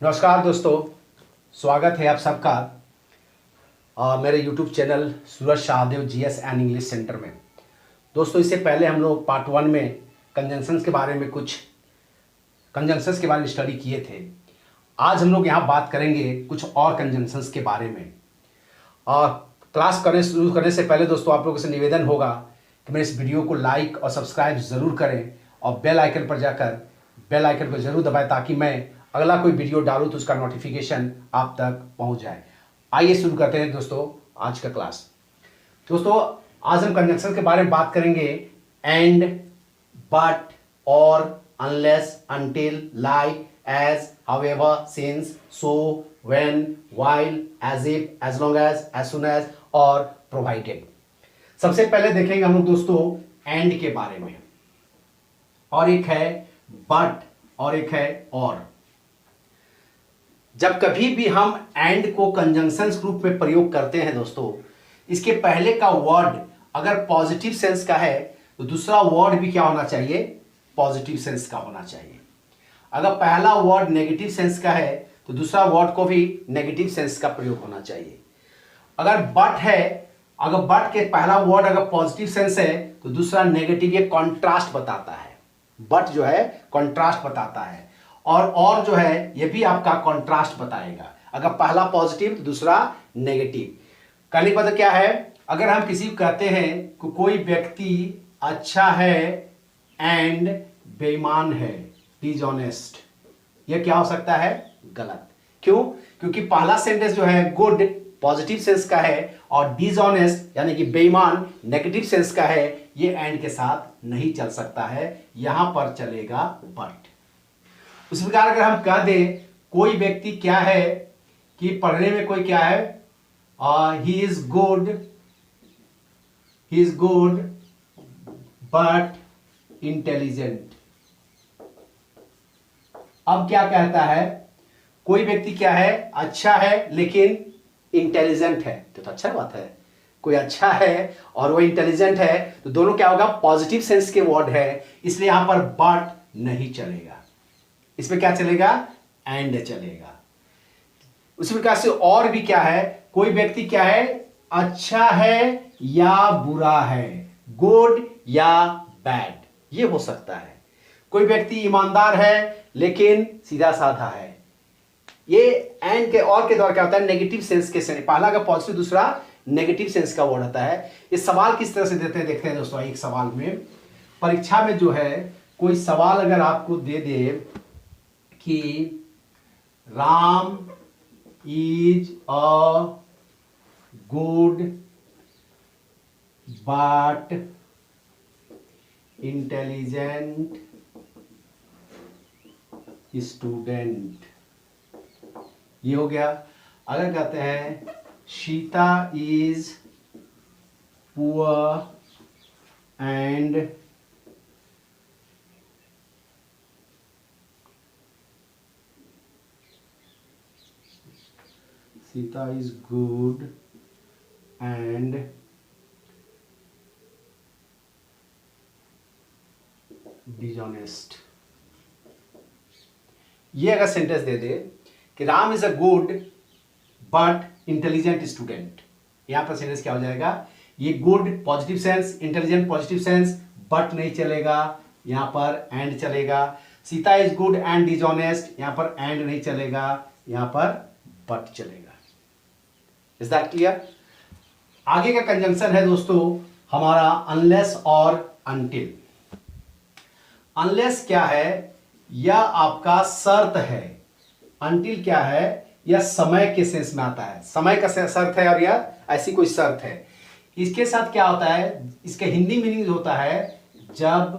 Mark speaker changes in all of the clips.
Speaker 1: नमस्कार दोस्तों, स्वागत है आप सबका मेरे YouTube channel Suraj Shahdev GS and English centre में। दोस्तों, इससे पहले हम लोग पार्ट 1 में कंजंक्शंस के बारे में स्टडी किए थे। आज हम लोग यहाँ बात करेंगे कुछ और कंजंक्शंस के बारे में। क्लास शुरू करने से पहले दोस्तों आप लोगों से निवेदन होगा कि मेरे इस वीडियो को लाइक और सब्सक्राइब ज़रूर करें और बेल आइकन पर जाकर बेल आइकन को ज़रूर दबाएं ताकि मैं अगला कोई वीडियो डालूं तो उसका नोटिफिकेशन आप तक पहुंच जाए। आइए शुरू करते हैं दोस्तों आज का क्लास। दोस्तों, आज हम कंजंक्शन के बारे में बात करेंगे। एंड, बट, और, unless, until, like, as, however, since, so, when, while, as if, as long as soon as और प्रोवाइडेड। सबसे पहले देखेंगे हम लोग दोस्तों एंड के बारे में, और एक है बट और एक है और। जब कभी भी हम एंड को कंजंक्शन रूप में प्रयोग करते हैं दोस्तों, इसके पहले का वर्ड अगर पॉजिटिव सेंस का है तो दूसरा वर्ड भी क्या होना चाहिए? पॉजिटिव सेंस का होना चाहिए। अगर पहला वर्ड नेगेटिव सेंस का है तो दूसरा वर्ड को भी नेगेटिव सेंस का प्रयोग होना चाहिए। अगर बट है, अगर बट के पहला वर्ड अगर पॉजिटिव सेंस है तो दूसरा नेगेटिव, ये कॉन्ट्रास्ट बताता है। बट जो है कॉन्ट्रास्ट बताता है, और जो है ये भी आपका कॉन्ट्रास्ट बताएगा। अगर पहला पॉजिटिव तो दूसरा नेगेटिव। कहने का मतलब क्या है? अगर हम किसी को कहते हैं कि कोई व्यक्ति अच्छा है एंड बेईमान है, डिसऑनेस्ट, ये क्या हो सकता है? गलत। क्यों? क्योंकि पहला सेंटेंस जो है गुड पॉजिटिव सेंस का है और डिसऑनेस्ट यानी कि बेईमान नेगेटिव सेंस का है। ये एंड के साथ नहीं चल सकता है, यहां पर चलेगा बट। उस प्रकार अगर हम कह दें कोई व्यक्ति क्या है कि पढ़ने में कोई क्या है, he is good but intelligent. अब क्या कहता है? कोई व्यक्ति क्या है? अच्छा है लेकिन इंटेलिजेंट है, तो अच्छा बात है। कोई अच्छा है और वो इंटेलिजेंट है तो दोनों क्या होगा? पॉजिटिव सेंस के वर्ड है, इसलिए यहां पर बट नहीं चलेगा। इसमें क्या चलेगा? एंड चलेगा। उसी प्रकार से और भी क्या है? कोई व्यक्ति क्या है? अच्छा है या बुरा है, गुड या बैड, ये हो सकता है। कोई व्यक्ति ईमानदार है लेकिन सीधा साधा है। ये एंड के और के द्वारा क्या होता है? नेगेटिव सेंस के सेंस, पहला का पॉजिटिव दूसरा नेगेटिव सेंस का वर्ड होता है। ये सवाल किस तरह से देते हैं देखते हैं दोस्तों। एक सवाल में, परीक्षा में जो है कोई सवाल अगर आपको दे दे कि Ram is a good but intelligent student, ये हो गया। अगर कहते हैं Sita is poor and Sita is good and dishonest, ये अगर सेंटेंस दे दे कि Ram is a good but intelligent student, यहां पर सेंटेंस क्या हो जाएगा? ये good positive sense, intelligent positive sense, but नहीं चलेगा, यहां पर एंड चलेगा। Sita is good and dishonest, यहां पर एंड नहीं चलेगा, यहां पर बट चलेगा। Is that clear? आगे का कंजंक्शन है दोस्तों हमारा अनलेस और अनटिल। अनलेस क्या है? यह आपका शर्त है। अनटिल क्या है? यह समय के सेंस में आता है, समय का शर्त है और यह ऐसी कोई शर्त है। इसके साथ क्या होता है? इसका हिंदी मीनिंग होता है जब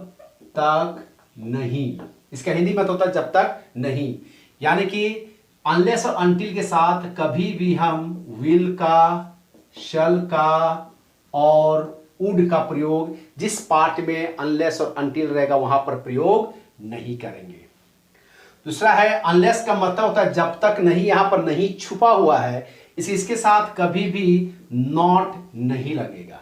Speaker 1: तक नहीं। इसका हिंदी मतलब होता है जब तक नहीं, यानी कि अनलेस और अनटिल के साथ कभी भी हम विल का, शल का और वुड का प्रयोग, जिस पार्ट में अनलेस और अनटिल रहेगा वहां पर प्रयोग नहीं करेंगे। दूसरा है अनलेस का मतलब होता है जब तक नहीं, यहां पर नहीं छुपा हुआ है, इसके साथ कभी भी नॉट नहीं लगेगा।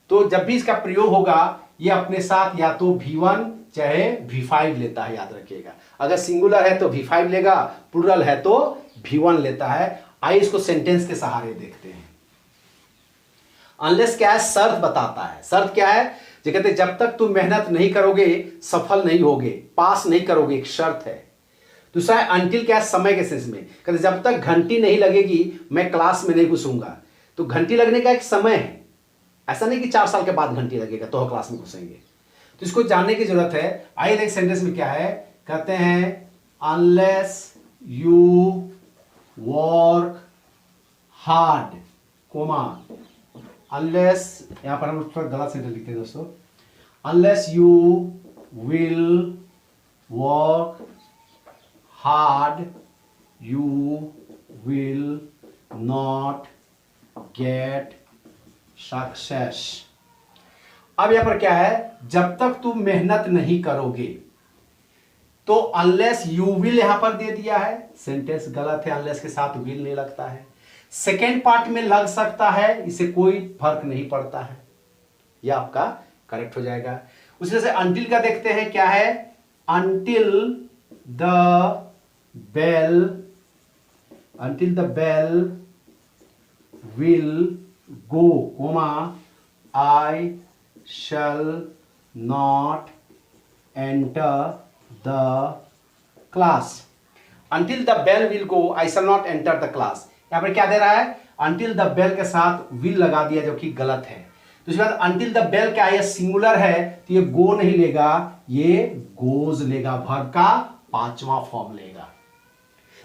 Speaker 1: तो जब भी इसका प्रयोग होगा ये अपने साथ या तो V1 चाहे V5 लेता है, याद रखिएगा। अगर सिंगुलर है तो V5 लेगा, प्लूरल है तो V1 लेता है। आइए इसको सेंटेंस के सहारे देखते हैं। अनलेस क्या है, शर्त बताता है। शर्त क्या है, जो कहते हैं जब तक तुम मेहनत नहीं करोगे सफल नहीं होगे, पास नहीं करोगे, एक शर्त है। दूसरा है अंटिल, क्या है, समय के सेंस में, कहते जब तक घंटी नहीं लगेगी मैं क्लास में नहीं घुसूंगा। तो घंटी लगने का एक समय है, ऐसा नहीं कि 4 साल के बाद घंटी लगेगा तो क्लास में घुसेंगे। तो इसको जानने की जरूरत है। आइए देख सेंटेंस में क्या है, कहते हैं unless you work hard, comma, unless, यहां पर हम थोड़ा गलत सेंटेंस लिखते हैं दोस्तों, unless you will work hard you will not get success. अब यहां पर क्या है, जब तक तुम मेहनत नहीं करोगे, तो अनलेस यू विल यहां पर दे दिया है, सेंटेंस गलत है, अनलेस के साथ विल नहीं लगता है। सेकेंड पार्ट में लग सकता है, इसे कोई फर्क नहीं पड़ता है, यह आपका करेक्ट हो जाएगा। उसी तरह से अंटिल का देखते हैं क्या है, until the bell, until the bell will go, comma, I shall not enter the class. Until the bell will go I shall not enter the class. यहां पर क्या दे रहा है, अंटिल द बेल के साथ विल लगा दिया जो कि गलत है। दूसरी बात, अंटिल द बेल क्या है, सिंगुलर है तो ये गो नहीं लेगा, ये गोज लेगा, वर्ब का 5वां फॉर्म लेगा।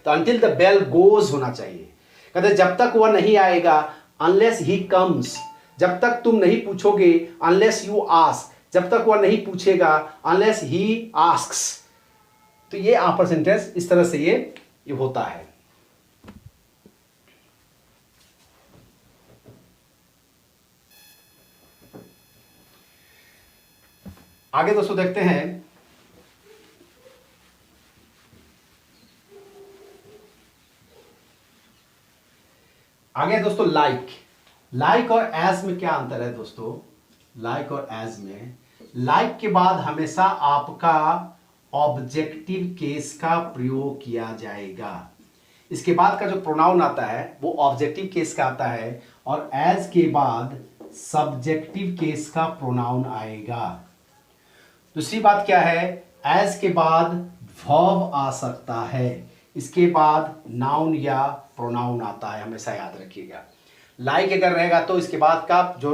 Speaker 1: तो अंटिल द बेल गोज होना चाहिए। कहते जब तक वह नहीं आएगा, अनलेस ही कम्स, जब तक तुम नहीं पूछोगे, अनलेस यू आस्क, जब तक वह नहीं पूछेगा, अनलेस ही आस्क्स। तो ये आपका सेंटेंस इस तरह से ये होता है। आगे दोस्तों देखते हैं, आगे दोस्तों लाइक और एज में क्या अंतर है दोस्तों। लाइक और एज में, लाइक के बाद हमेशा आपका ऑब्जेक्टिव केस का प्रयोग किया जाएगा। इसके बाद का जो प्रोनाउन आता है वो ऑब्जेक्टिव केस का आता है, और एज के बाद सब्जेक्टिव केस का प्रोनाउन आएगा। दूसरी बात क्या है, एज के बाद वर्ब आ सकता है, इसके बाद नाउन या प्रोनाउन आता है, हमेशा याद रखिएगा। लाइक अगर रहेगा तो इसके बाद का जो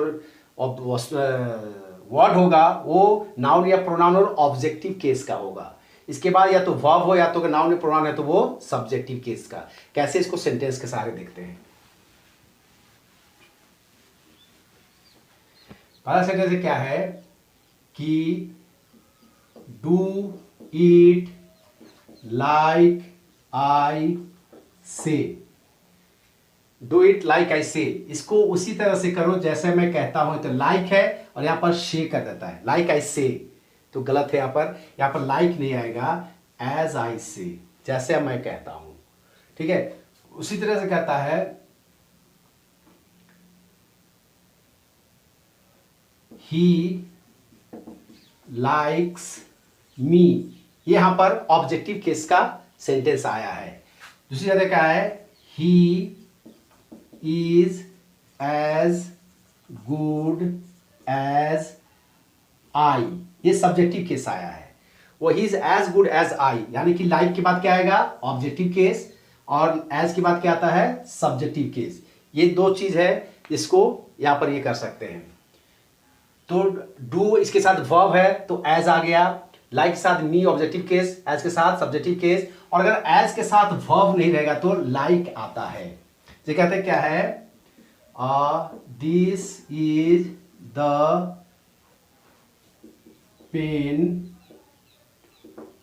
Speaker 1: वर्ड होगा वो नाउन या प्रोनाउन और ऑब्जेक्टिव केस का होगा। इसके बाद या तो वर्ब हो या तो नाउन या प्रोनाउन है तो वो सब्जेक्टिव केस का। कैसे, इसको सेंटेंस के सहारे देखते हैं। पहला सेंटेंस क्या है कि डू इट लाइक आई से, डू इट लाइक आई से, इसको उसी तरह से करो जैसे मैं कहता हूं। तो लाइक है और यहां पर से कर देता है, लाइक आई से, तो गलत है। यहां पर लाइक नहीं आएगा, एज आई से, जैसे मैं कहता हूं, ठीक है। उसी तरह से कहता है ही लाइक्स मी, यहां पर ऑब्जेक्टिव केस का सेंटेंस आया है। दूसरी जगह क्या है, he is as good as I, ये सब्जेक्टिव केस आया है। वो he is as good as I, यानी कि लाइक के बाद क्या आएगा, ऑब्जेक्टिव केस, और एज के बाद क्या आता है, सब्जेक्टिव केस। ये दो चीज है इसको यहां पर ये कर सकते हैं। तो डू इसके साथ वर्ब है तो एज आ गया, लाइक के साथ मी ऑब्जेक्टिव केस, एज के साथ सब्जेक्टिव केस, और अगर एज के साथ वर्ब नहीं रहेगा तो लाइक आता है। ये कहते हैं क्या है, this is the pen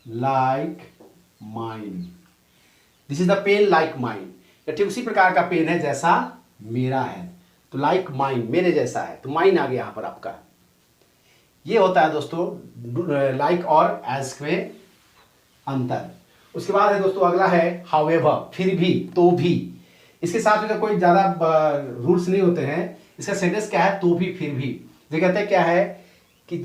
Speaker 1: like mine, this is the pen like mine, ठीक उसी प्रकार का पेन है जैसा मेरा है। तो लाइक माइन, मेरे जैसा है, तो माइन आ गया यहां पर आपका। ये होता है दोस्तों लाइक और एज में अंतर। उसके बाद है दोस्तों अगला है हाउएवर, फिर भी, तो भी। इसके साथ में कोई ज्यादा रूल्स नहीं होते हैं। इसका सेंटेंस क्या है, तो भी फिर भी। ये कहते हैं क्या है कि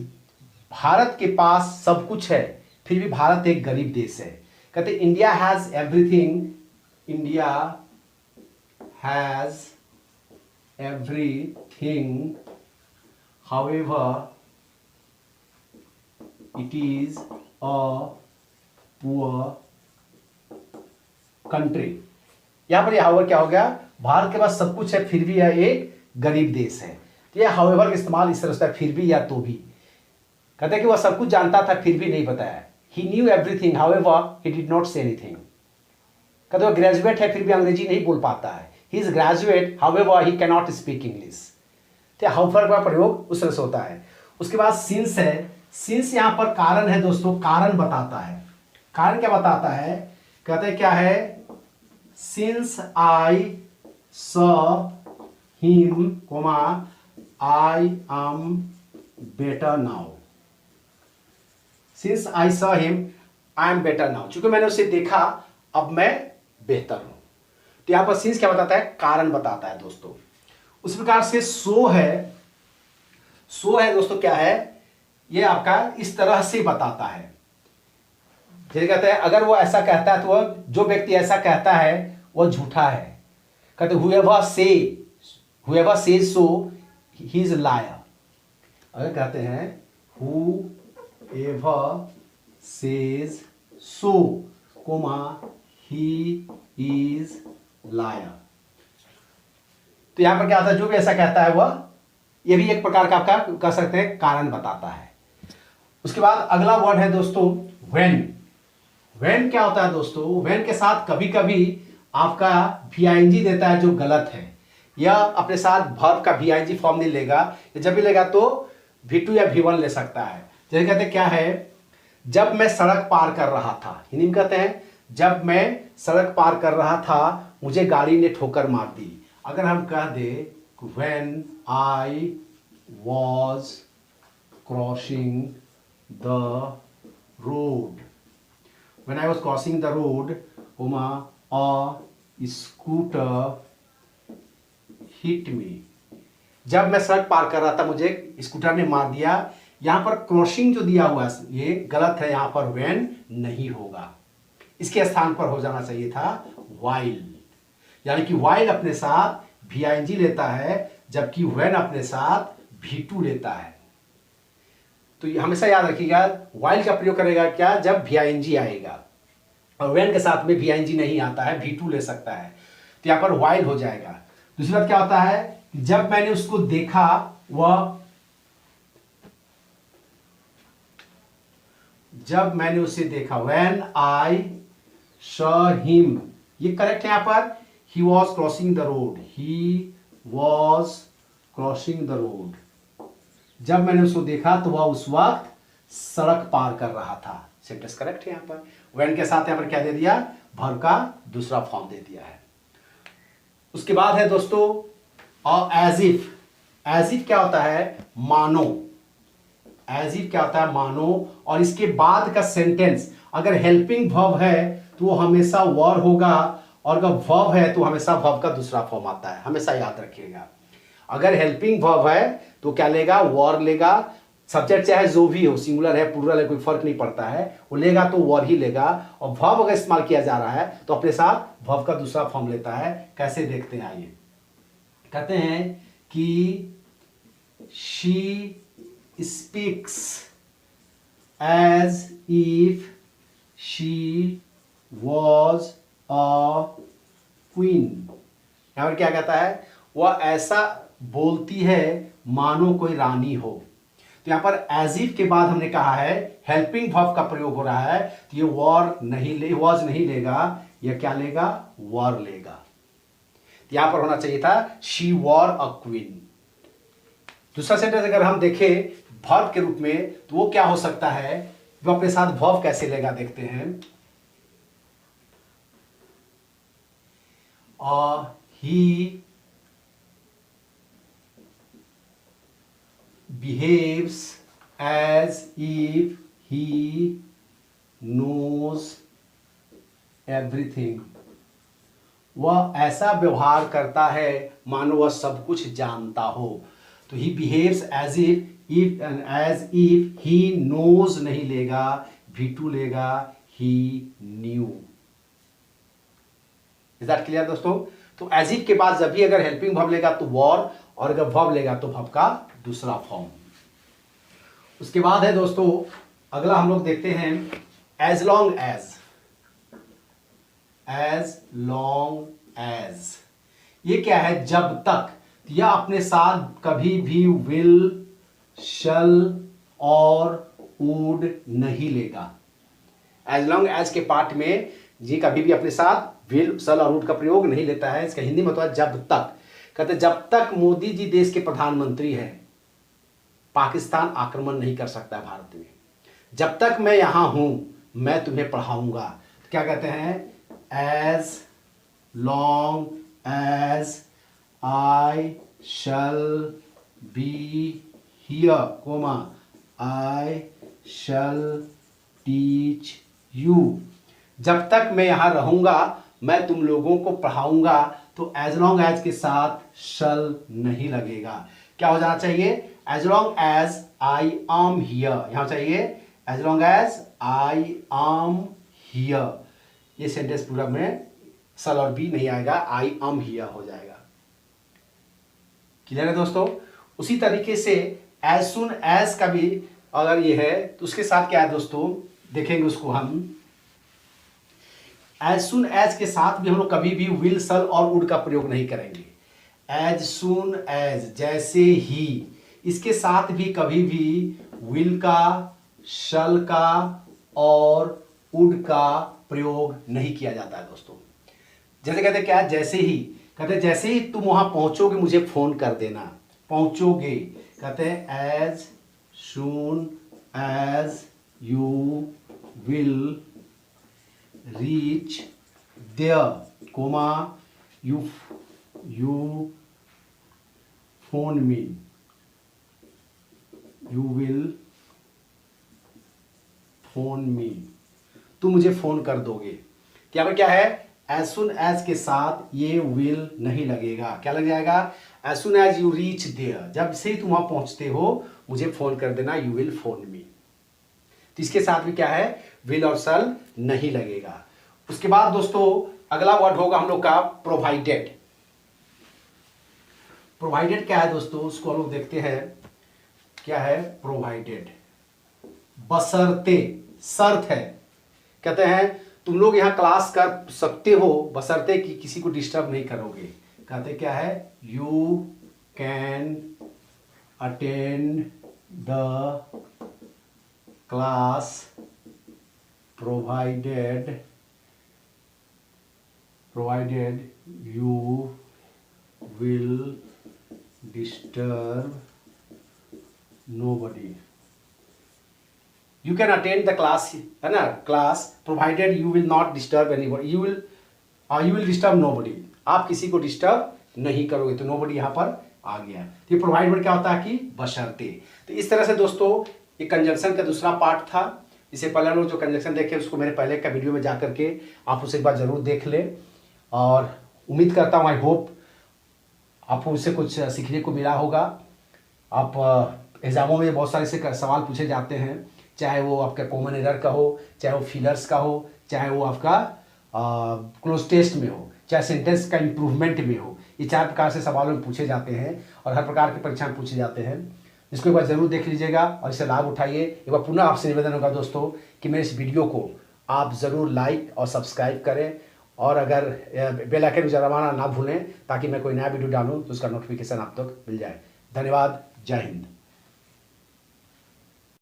Speaker 1: भारत के पास सब कुछ है फिर भी भारत एक गरीब देश है। कहते India has everything, India has everything, however it is a poor country. यहां पर हाउएवर क्या हो गया, भारत के पास सब कुछ है फिर भी यह एक गरीब देश है। तो यह हाउएवर का इस्तेमाल इस तरह से फिर भी या तो भी। कहते हैं कि वह सब कुछ जानता था फिर भी नहीं बताया। He knew everything however he did not say anything. कहते वह ग्रेजुएट है फिर भी अंग्रेजी नहीं बोल पाता है। He is graduate however he can not speak English. तो हाउएवर का प्रयोग उस तरह से होता है। उसके बाद सिंस है। सिंस यहां पर कारण है दोस्तों, कारण बताता है। कारण क्या बताता है, कहते हैं क्या है, since I saw him comma I am better now. Since I saw him I am better now, चूंकि मैंने उसे देखा अब मैं बेहतर हूं। तो यहां पर सिंस क्या बताता है, कारण बताता है दोस्तों। उस प्रकार से सो है। सो है दोस्तों क्या है, ये आपका इस तरह से बताता है। जैसे कहते हैं अगर वो ऐसा कहता है तो वह, जो व्यक्ति ऐसा कहता है वह झूठा है। कहते whoever says so he is a liar। अगर कहते हैं whoever says so comma he is liar। तो यहां पर क्या होता है, जो भी ऐसा कहता है वह, यह भी एक प्रकार का आपका कह सकते हैं कारण बताता है। उसके बाद अगला वर्ड है दोस्तों when। when क्या होता है दोस्तों, when के साथ कभी कभी आपका वीआईएनजी देता है जो गलत है। यह अपने साथ वर्ब का वीआईएनजी फॉर्म नहीं लेगा, जब भी लेगा तो V2 या V1 ले सकता है। जैसे कहते हैं क्या है, जब मैं सड़क पार कर रहा था, हिंदी में कहते हैं जब मैं सड़क पार कर रहा था मुझे गाड़ी ने ठोकर मार दी। अगर हम कह दे when I was crossing the road, when I was crossing the road, a scooter hit me। जब मैं सड़क पार कर रहा था मुझे स्कूटर ने मार दिया। यहां पर क्रॉसिंग जो दिया हुआ है ये गलत है, यहां पर when नहीं होगा, इसके स्थान पर हो जाना चाहिए था while। यानी कि while अपने साथ वीआईएनजी लेता है जबकि when अपने साथ V2 लेता है। तो ये हमेशा याद रखिएगा, while का प्रयोग करेगा क्या, जब वीआईएनजी आएगा, और when के साथ में वीआईएनजी नहीं आता है V2 ले सकता है, तो यहां पर while हो जाएगा। दूसरी बात क्या होता है, जब मैंने उसको देखा जब मैंने उसे देखा when I saw him, ये करेक्ट है यहां पर, he was crossing the road, he was crossing the road। जब मैंने उसको देखा तो वह उस वक्त सड़क पार कर रहा था। सेंटेंस करेक्ट है यहां पर। when के साथ यहां पर क्या दे दिया, वर्ब का दूसरा फॉर्म दे दिया है। उसके बाद है दोस्तों एज इफ। एज इफ क्या होता है, मानो। एज इफ क्या होता है, मानो। और इसके बाद का सेंटेंस अगर हेल्पिंग वर्ब है तो वो हमेशा वर होगा, और अगर वर्ब है तो हमेशा वर्ब का दूसरा फॉर्म आता है, हमेशा याद रखिएगा। अगर हेल्पिंग वर्ब है तो क्या लेगा, वर लेगा। सब्जेक्ट चाहे जो भी हो, सिंगुलर है प्लूरल है, कोई फर्क नहीं पड़ता है, वो लेगा तो वर ही लेगा। और वर्ब अगर इस्तेमाल किया जा रहा है तो अपने साथ वर्ब का दूसरा फॉर्म लेता है। कैसे देखते हैं आइए। कहते हैं कि she speaks as if she was a queen. यहां पर क्या कहता है, वह ऐसा बोलती है मानो कोई रानी हो। तो यहां पर एज इफ के बाद हमने कहा है हेल्पिंग वर्ब का प्रयोग हो रहा है, तो ये वॉर नहीं ले, वॉज नहीं लेगा, यह क्या लेगा, वॉर लेगा। तो यहां पर होना चाहिए था शी वॉर अ क्वीन। दूसरा सेंटेंस अगर हम देखें वर्ब के रूप में तो वो क्या हो सकता है, वो अपने साथ वर्ब कैसे लेगा देखते हैं। He behaves as if he knows everything। वह ऐसा व्यवहार करता है मानो वह सब कुछ जानता हो। तो he behaves as if if as if he knows नहीं लेगा, V2 लेगा he knew. Is that clear दोस्तों? तो एज इफ के बाद जब भी अगर हेल्पिंग वर्ब लेगा तो वर, और अगर वर्ब लेगा तो वर्ब का दूसरा फॉर्म। उसके बाद है दोस्तों अगला हम लोग देखते हैं as long as. As long as ये क्या है? जब तक। यह अपने साथ कभी भी विल, शल और वुड नहीं लेगा। एज लॉन्ग एज के पार्ट में ये कभी भी अपने साथ विल, शल और वुड का प्रयोग नहीं लेता है। इसका हिंदी मतलब जब तक। कहते जब तक मोदी जी देश के प्रधानमंत्री हैं पाकिस्तान आक्रमण नहीं कर सकता है भारत में। जब तक मैं यहां हूं मैं तुम्हें पढ़ाऊंगा। तो क्या कहते हैं? As long as I shall be here comma I shall teach you. जब तक मैं यहां रहूंगा मैं तुम लोगों को पढ़ाऊंगा। तो एज लॉन्ग एज के साथ शल नहीं लगेगा। क्या हो जाना चाहिए? एज लॉन्ग एज आई आम हियर यहां चाहिए एज लॉन्ग एज आई आम हियर। ये सेंटेंस पूरा में सल और बी नहीं आएगा, आई आम हियर हो जाएगा। क्लियर है दोस्तों? उसी तरीके से एज सुन एज का भी अगर ये है तो उसके साथ क्या है दोस्तों, देखेंगे उसको हम। एज सुन एज के साथ भी हम लोग कभी भी विल, सल और वुड का प्रयोग नहीं करेंगे। एज सुन एज जैसे ही, इसके साथ भी कभी भी विल का, शल का और वुड का प्रयोग नहीं किया जाता है दोस्तों। जैसे कहते क्या? जैसे ही। कहते जैसे ही तुम वहां पहुंचोगे मुझे फोन कर देना। पहुंचोगे कहते हैं as soon as you will reach there comma you phone me, you will phone me. तुम मुझे फोन कर दोगे। क्या पर क्या है? एज सुन एज के साथ ये विल नहीं लगेगा। क्या लग जाएगा? As soon as you reach there, जब से ही तुम वहां पहुंचते हो मुझे फोन कर देना, यू विल फोन मी। तो इसके साथ भी क्या है? विल और सल नहीं लगेगा। उसके बाद दोस्तों अगला वर्ड होगा हम लोग का प्रोवाइडेड। प्रोवाइडेड क्या है दोस्तों? उसको हम लोग देखते हैं क्या है प्रोवाइडेड। बशर्ते, शर्त है। कहते हैं तुम लोग यहां क्लास कर सकते हो बशर्ते कि किसी को डिस्टर्ब नहीं करोगे। कहते क्या है? You can attend the class provided you will disturb nobody। You can attend the class है ना, class provided you will not disturb anybody, you will disturb nobody। आप किसी को डिस्टर्ब नहीं करोगे। तो nobody यहाँ पर आ गया। तो ये प्रोवाइड वर्ड क्या होता है कि बशर्ते। तो इस तरह से दोस्तों ये कंजंक्शन का दूसरा पार्ट था। इससे पहले हम लोग जो कंजंक्शन देखे उसको मेरे पहले का वीडियो में जा करके आप उसे एक बार जरूर देख लें। और उम्मीद करता हूँ, आई होप आपको उससे कुछ सीखने को मिला होगा। आप एग्जामों में बहुत सारे से सवाल पूछे जाते हैं, चाहे वो आपका कॉमन एरर का हो, चाहे वो फिलर्स का हो, चाहे वो आपका क्लोज टेस्ट में हो, चाहे सेंटेंस का इम्प्रूवमेंट में हो। ये 4 प्रकार से सवालों में पूछे जाते हैं और हर प्रकार की परीक्षा में पूछे जाते हैं। इसको एक बार जरूर देख लीजिएगा और इससे लाभ उठाइए। एक बार पुनः आपसे निवेदन होगा दोस्तों कि मेरे इस वीडियो को आप ज़रूर लाइक और सब्सक्राइब करें और अगर बेल आइकन दबाना ना भूलें ताकि मैं कोई नया वीडियो डालूं तो उसका नोटिफिकेशन आप तक मिल जाए। धन्यवाद। जय हिंद।